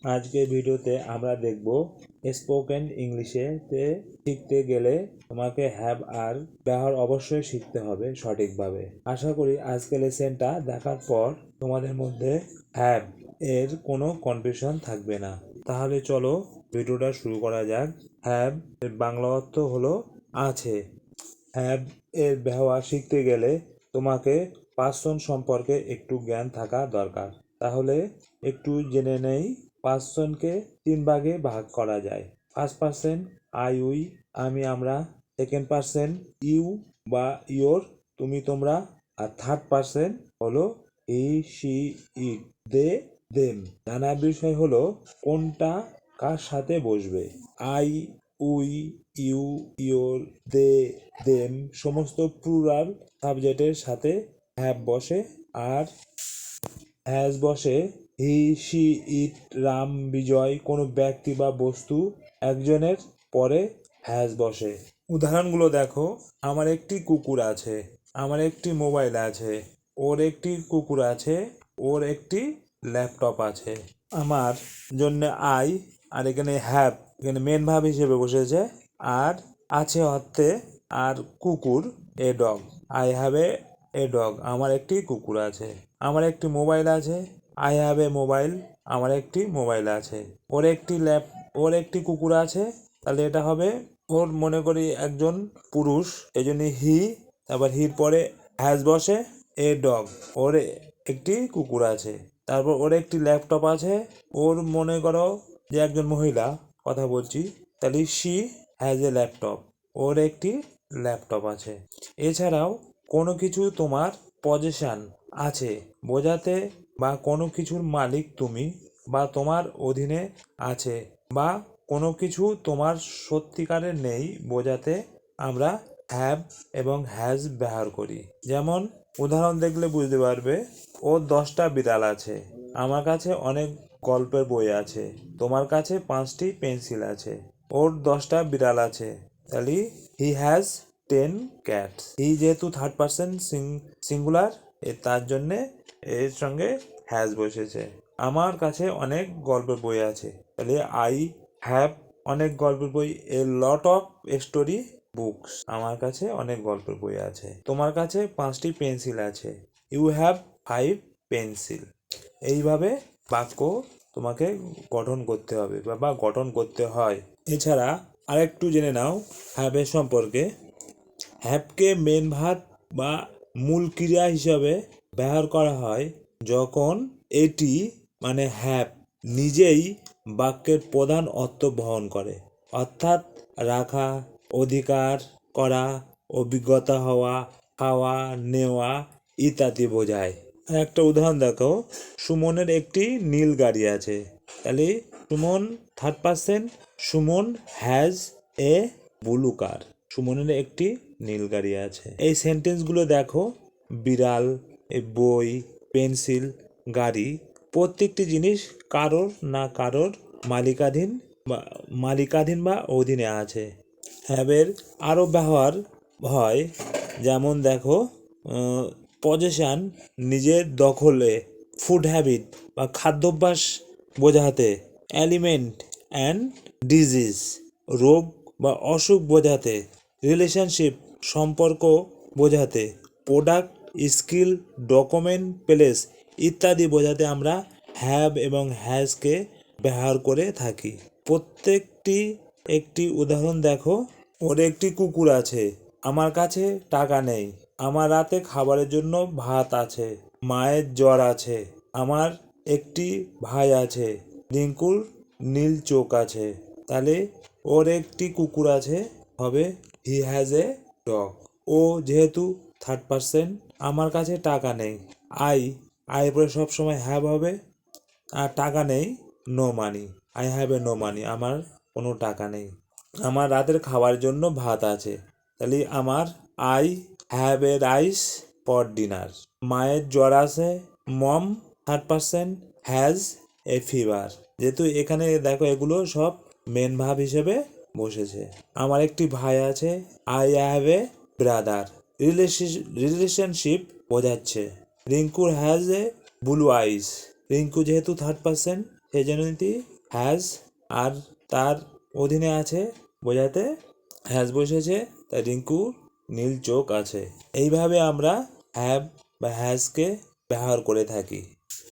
আজকের ভিডিওতে আমরা দেখব স্পোকেন ইংলিশে শিখতে গেলে তোমাকে হ্যাভ আর ব্যবহার অবশ্যই শিখতে হবে সঠিকভাবে। আশা করি আজকের লেসনটা দেখার পর তোমাদের মধ্যে হ্যাভ এর কোনো কনফিউশন থাকবে না। তাহলে চলো ভিডিওটা শুরু করা যাক। হ্যাভ এর বাংলা অর্থ হলো আছে। হ্যাভ এর ব্যবহার শিখতে গেলে তোমাকে পার্সন সম্পর্কে একটু জ্ঞান থাকা দরকার। তাহলে একটু জেনে নেই। পার্সনকে 3 ভাগে ভাগ করা যায়। ফার্স্ট পার্সন আই উই, আমি আমরা। সেকেন্ড পার্সন ইউ বা ইয়োর, তুমি তোমরা। আর থার্ড পার্সন হলো he she it, they them. জানার বিষয় হলো কোনটা কার সাথে বসবে। I we you your they them সমস্ত প্লুরাল সাবজেক্টের সাথে হ্যাভ বসে, আর হ্যাজ বসে হি শি ইট রাম বিজয় কোনো ব্যক্তি বা বস্তু একজনের পরে হ্যাজ বসে। উদাহরণগুলো দেখো। আমার একটি কুকুর আছে, আমার একটি মোবাইল আছে, ওর একটি কুকুর আছে, ওর একটি ল্যাপটপ আছে। আমার জন্য আই, আর এখানে হ্যাভ এখানে মেন ভাব হিসেবে বসেছে, আর আছে অর্থে, আর কুকুর a dog. I have a dog, আমার একটি কুকুর আছে। আমার একটি মোবাইল আছে, আই হ্যাভ এ মোবাইল, আমার একটি মোবাইল আছে। ওর একটি কুকুর আছে, তাহলে এটা হবে ওর, মনে করি একজন পুরুষ, এই জন্য হি, তারপর হির পরে হ্যাজ বসে, এ ডগ, ওর একটি কুকুর আছে। তারপর ওর একটি ল্যাপটপ আছে, ওর মনে করো যে একজন মহিলা কথা বলছি, তাহলে শি হ্যাজ এ ল্যাপটপ, ওর একটি ল্যাপটপ আছে। এছাড়াও কোনো কিছু তোমার পজেশন আছে বোঝাতে, বা কোনো কিছুর মালিক তুমি বা তোমার অধীনে আছে, বা কোনো কিছু তোমার সত্যিকারের নেই বোঝাতে আমরা হ্যাভ এবং হ্যাজ ব্যবহার করি। যেমন উদাহরণ দেখলে বুঝতে পারবে। ওর 10টা বিড়াল আছে, আমার কাছে অনেক গল্পের বই আছে, তোমার কাছে 5টি পেন্সিল আছে। ওর 10টা বিড়াল আছে, তাহলে হি হ্যাজ 10 ক্যাটস। হি যেহেতু থার্ড পার্সন সিঙ্গুলার, তার জন্যে এর সঙ্গে হ্যাজ বসেছে। আমার কাছে অনেক গল্পের বই আছে, তাহলে আই হ্যাভ অনেক গল্পের বই, এ লট অফ স্টোরি বুকস, আমার কাছে অনেক গল্পের বই আছে। তোমার কাছে 5টি পেন্সিল আছে, ইউ হ্যাভ 5 পেন্সিল। এইভাবে বাক্য তোমাকে গঠন করতে হবে বা গঠন করতে হয়। এছাড়া আরেকটু জেনে নাও হ্যাভের সম্পর্কে। হ্যাভকে মেন ভার্ব বা মূল ক্রিয়া হিসাবে ব্যবহার করা হয় যখন এটি মানে হ্যাভ নিজেই বাক্যের প্রধান অর্থ বহন করে, অর্থাৎ রাখা, অধিকার করা, অভিজ্ঞতা হওয়া, খাওয়া, নেওয়া ইত্যাদি বোঝায়। একটা উদাহরণ দেখো। সুমনের একটি নীল গাড়ি আছে, তাহলে Suman third person, Suman has a blue car, সুমনের একটি নীল গাড়ি আছে। এই সেন্টেন্সগুলো দেখো। বিড়াল, বই, পেন্সিল, গাড়ি, প্রত্যেকটি জিনিস কারোর না কারোর মালিকাধীন বা অধীনে আছে। হ্যাভের আরও ব্যবহার হয়, যেমন দেখো পজেশন নিজের দখলে, ফুড হ্যাবিট বা খাদ্যাভ্যাস বোঝাতে, অ্যালিমেন্ট অ্যান্ড ডিজিজ রোগ বা অসুখ বোঝাতে, রিলেশনশিপ সম্পর্ক বোঝাতে, প্রোডাক্ট, স্কিল, ডকুমেন্ট, প্লেস ইত্যাদি বোঝাতে আমরা হ্যাভ এবং হ্যাজকে ব্যবহার করে থাকি। প্রত্যেকটি একটি উদাহরণ দেখো। ওর একটি কুকুর আছে, আমার কাছে টাকা নেই, আমার রাতে খাবারের জন্য ভাত আছে, মায়ের জ্বর আছে, আমার একটি ভাই আছে, রিঙ্কুর নীল চোখ আছে। তাহলে ওর একটি কুকুর আছে হবে হি হ্যাজ এ ডগ। ও যেহেতু থার্ড পার্সন, আমার কাছে টাকা নেই, আই পরে সবসময় হ্যাভ হবে, আর টাকা নেই no money, I have a no money, আমার কোনো টাকা নেই। আমার রাতের খাওয়ার জন্য ভাত আছে, তাহলে আমার I have a rice for dinner. মায়ের জ্বর আছে, mom third person has a fever. যেহেতু এখানে দেখো এগুলো সব মেন ভাব হিসেবে বসেছে। আমার একটি ভাই আছে, I have A brother, relationship বোঝাচ্ছে। রিঙ্কুর হ্যাজ এ ব্লু আইস, রিঙ্কু যেহেতু থার্ড পার্সন সেই জন্য হ্যাজ আর তার অধীনে আছে বোঝাতে হ্যাজ বসেছে, তাই রিঙ্কুর নীল চোখ আছে। এইভাবে আমরা হ্যাভ বা হ্যাজকে ব্যবহার করে থাকি।